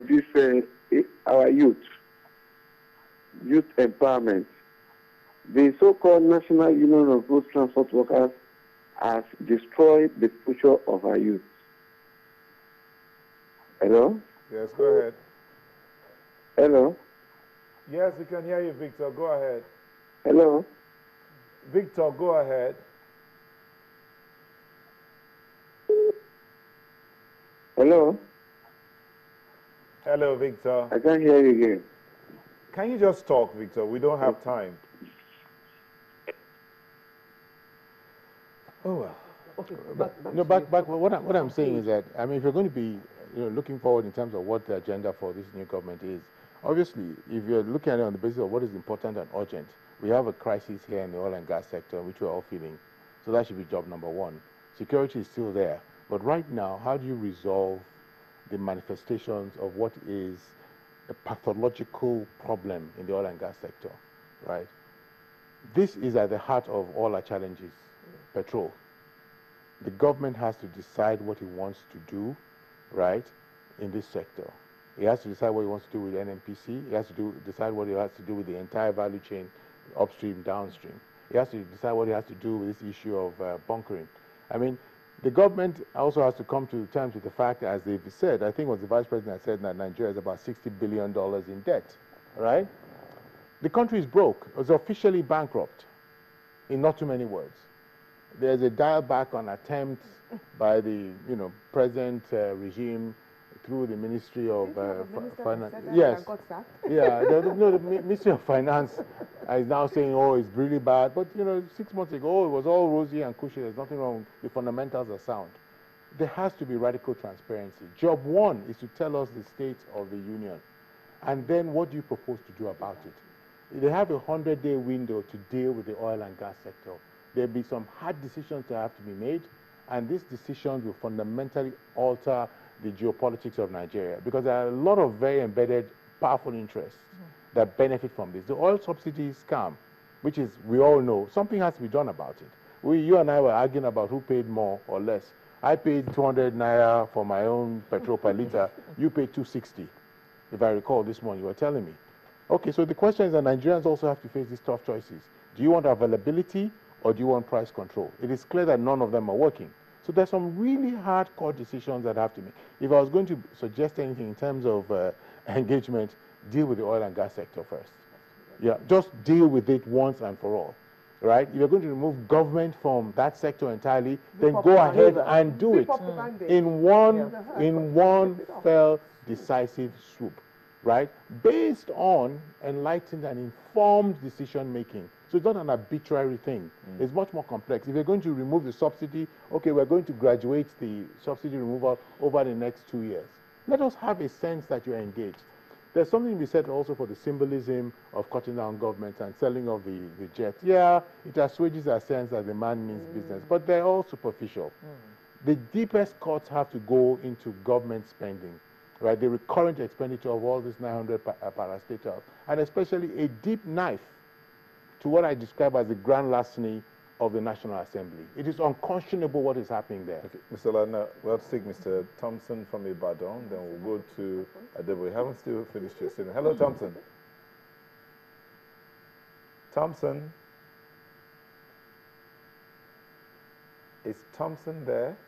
this our youth empowerment. The so-called National Union of Road Transport Workers has destroyed the future of our youth. Hello? Yes, go ahead. Hello? Yes, we can hear you, Victor. Go ahead. Hello? Victor, go ahead. Hello? Hello, Victor. I can't hear you again. Can you just talk, Victor? We don't have time. Oh, well. Okay, back. What I'm saying is that, I mean, if you're going to be looking forward in terms of what the agenda for this new government is, obviously, if you're looking at it on the basis of what is important and urgent, we have a crisis here in the oil and gas sector, which we're all feeling. So that should be job number one. Security is still there. But right now, how do you resolve the manifestations of what is a pathological problem in the oil and gas sector, right? This is at the heart of all our challenges, petrol. The government has to decide what it wants to do, right, in this sector. It has to decide what it wants to do with NNPC. It has to decide what it has to do with the entire value chain, upstream, downstream. It has to decide what it has to do with this issue of bunkering. I mean, the government also has to come to terms with the fact, as they've said, I think it was the vice president that said that Nigeria is about $60 billion in debt, right? The country is broke. It's officially bankrupt, in not too many words. There's a dial back on attempts by the present regime through the Ministry of Finance. Yes, yeah. The Ministry of Finance is now saying, oh, it's really bad. But 6 months ago, it was all rosy and cushy. There's nothing wrong. The fundamentals are sound. There has to be radical transparency. Job one is to tell us the state of the union, and then what do you propose to do about it? They have a 100-day window to deal with the oil and gas sector. There'll be some hard decisions that have to be made, and these decisions will fundamentally alter the geopolitics of Nigeria, because there are a lot of very embedded, powerful interests that benefit from this. The oil subsidy scam, which is, we all know, something has to be done about it. You and I were arguing about who paid more or less. I paid 200 naira for my own petrol per liter. You paid 260, if I recall this morning, you were telling me. Okay, so the question is that Nigerians also have to face these tough choices. Do you want availability, or do you want price control? It is clear that none of them are working. So there's some really hardcore decisions that have to be made. If I was going to suggest anything in terms of engagement, deal with the oil and gas sector first. Yeah, just deal with it once and for all, right? If you're going to remove government from that sector entirely, then go ahead and do it in one fell, decisive swoop, right? Based on enlightened and informed decision making. So it's not an arbitrary thing. It's much more complex. If you're going to remove the subsidy, okay, we're going to graduate the subsidy removal over the next 2 years. Let us have a sense that you're engaged. There's something to be said also for the symbolism of cutting down government and selling of the jet. Yeah, it assuages our sense that the man means business, but they're all superficial. The deepest cuts have to go into government spending, right? The recurrent expenditure of all these 900 parastatals, and especially a deep knife to what I describe as the grand larceny of the National Assembly. It is unconscionable what is happening there. Okay, Mr. Ladner, we'll take Mr. Thompson from Ibadan, then we'll go to Adebo. We haven't still finished your statement. Hello, Thompson. Thompson? Is Thompson there?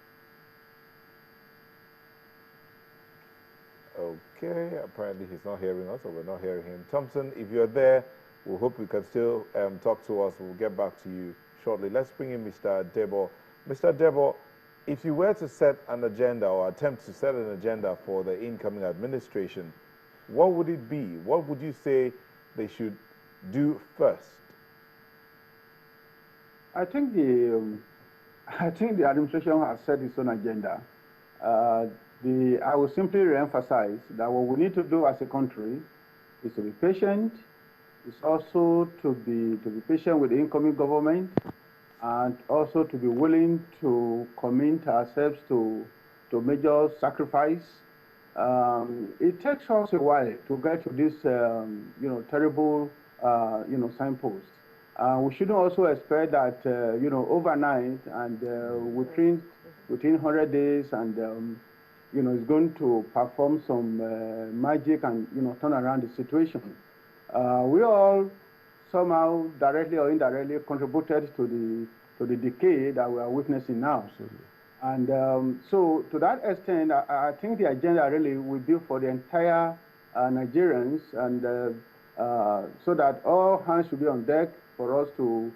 Okay, apparently he's not hearing us, or we're not hearing him. Thompson, if you're there, we hope you can still talk to us. We'll get back to you shortly. Let's bring in Mr. Debo. Mr. Debo, if you were to set an agenda or attempt to set an agenda for the incoming administration, what would it be? What would you say they should do first? I think the administration has set its own agenda. I will simply re-emphasize that what we need to do as a country is to be patient. It's also to be patient with the incoming government, and also to be willing to commit ourselves to major sacrifice. It takes us a while to get to this, terrible, signpost. We shouldn't also expect that, overnight and within 100 days and is going to perform some magic and, turn around the situation. We all somehow directly or indirectly contributed to the decay that we are witnessing now. Absolutely. And so to that extent, I think the agenda really will be for the entire Nigerians, and so that all hands should be on deck for us to,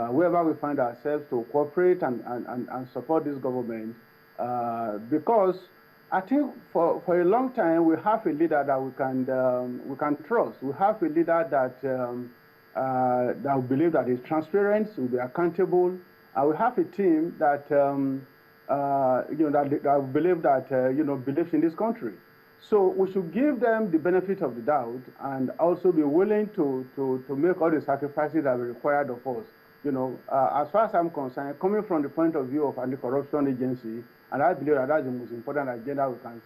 wherever we find ourselves, to cooperate and support this government. Because I think for a long time we have a leader that we can trust. We have a leader that we believe that is transparent, will be accountable. We have a team that that believe that believes in this country. So we should give them the benefit of the doubt and also be willing to make all the sacrifices that are required of us. As far as I'm concerned, coming from the point of view of anti-corruption agency, and I believe that that's the most important agenda we can,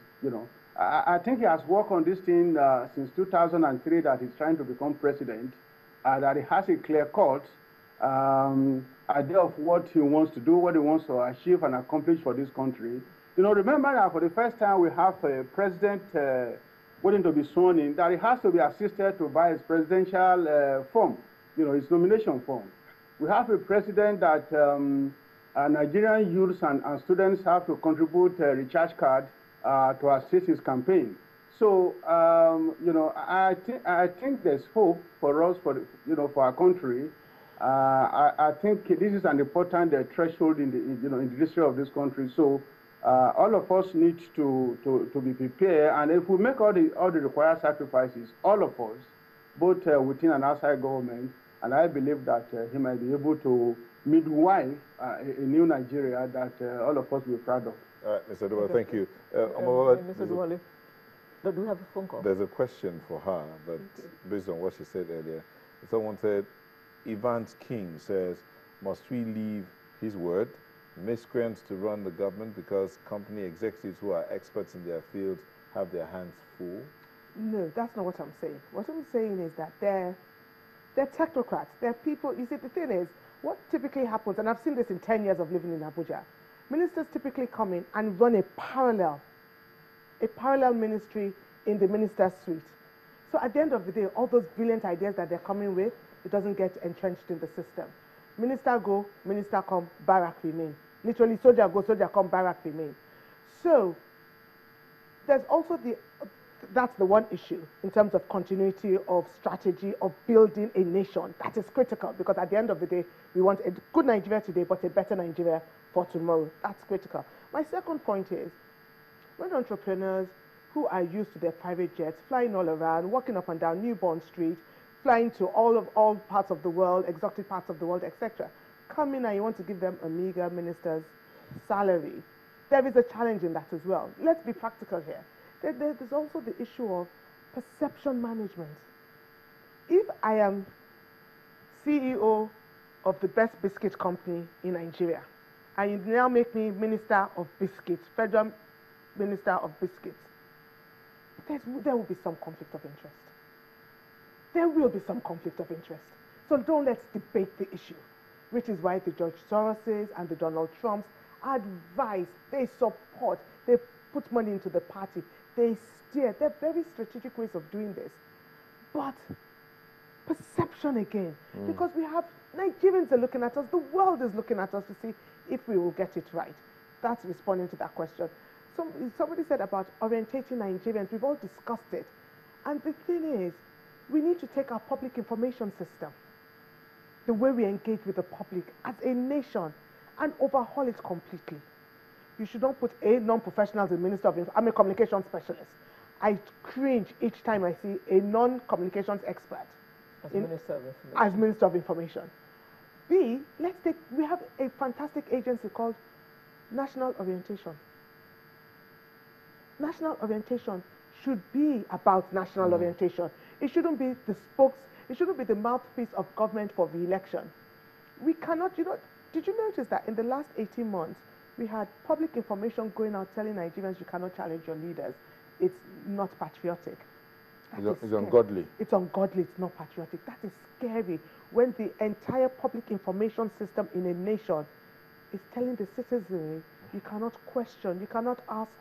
I think he has worked on this thing since 2003 that he's trying to become president, that he has a clear cut idea of what he wants to do, what he wants to achieve and accomplish for this country. Remember that for the first time we have a president waiting to be sworn in, that he has to be assisted to buy his presidential form, his nomination form. We have a president that Nigerian youths and students have to contribute a recharge card to assist his campaign. So, I think there's hope for us, for our country. I think this is an important threshold in the history of this country. So, all of us need to be prepared, and if we make all the required sacrifices, all of us, both within and outside government, and I believe that he might be able to midwife a new Nigeria that all of us will be proud of. All right, Mr. Duwa, thank you. Mr. Duwale, do we have a phone call? There's a question for her, but based on what she said earlier, someone said, Evans King says, must we leave his word, miscreants to run the government because company executives who are experts in their field have their hands full? No, that's not what I'm saying. What I'm saying is that they're technocrats. They're people. You see, the thing is, what typically happens, and I've seen this in 10 years of living in Abuja, ministers typically come in and run a parallel ministry in the minister's suite. So at the end of the day, all those brilliant ideas that they're coming with, it doesn't get entrenched in the system. Minister go, minister come, barrack remain. Literally, soldier go, soldier come, barrack remain. So there's also that's the one issue in terms of continuity of strategy of building a nation. That is critical, because at the end of the day, we want a good Nigeria today, but a better Nigeria for tomorrow. That's critical. My second point is, when entrepreneurs who are used to their private jets, flying all around, walking up and down Newborn Street, flying to all parts of the world, exotic parts of the world, etc., come in and you want to give them a meager minister's salary, there is a challenge in that as well. Let's be practical here. There's also the issue of perception management. If I am CEO of the best biscuit company in Nigeria, and you now make me Minister of Biscuits, Federal Minister of Biscuits, there will be some conflict of interest. There will be some conflict of interest. So don't let's debate the issue, which is why the George Soroses and the Donald Trumps advise, they support, they put money into the party, they steer. They're very strategic ways of doing this. But perception again, because we have Nigerians are looking at us, the world is looking at us to see if we will get it right. That's responding to that question. Somebody said about orientating Nigerians. We've all discussed it. And the thing is, we need to take our public information system, the way we engage with the public as a nation, and overhaul it completely. You should not put a non-professional as a minister of information. I'm a communication specialist. I cringe each time I see a non-communications expert as Minister of Information. As Minister of Information. B, we have a fantastic agency called National Orientation. National Orientation should be about national orientation. It shouldn't be it shouldn't be the mouthpiece of government for re-election. We cannot, did you notice that in the last 18 months, we had public information going out telling Nigerians you cannot challenge your leaders. It's not patriotic. It's ungodly. It's ungodly, it's not patriotic. That is scary when the entire public information system in a nation is telling the citizenry you cannot question, you cannot ask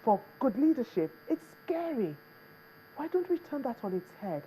for good leadership. It's scary. Why don't we turn that on its head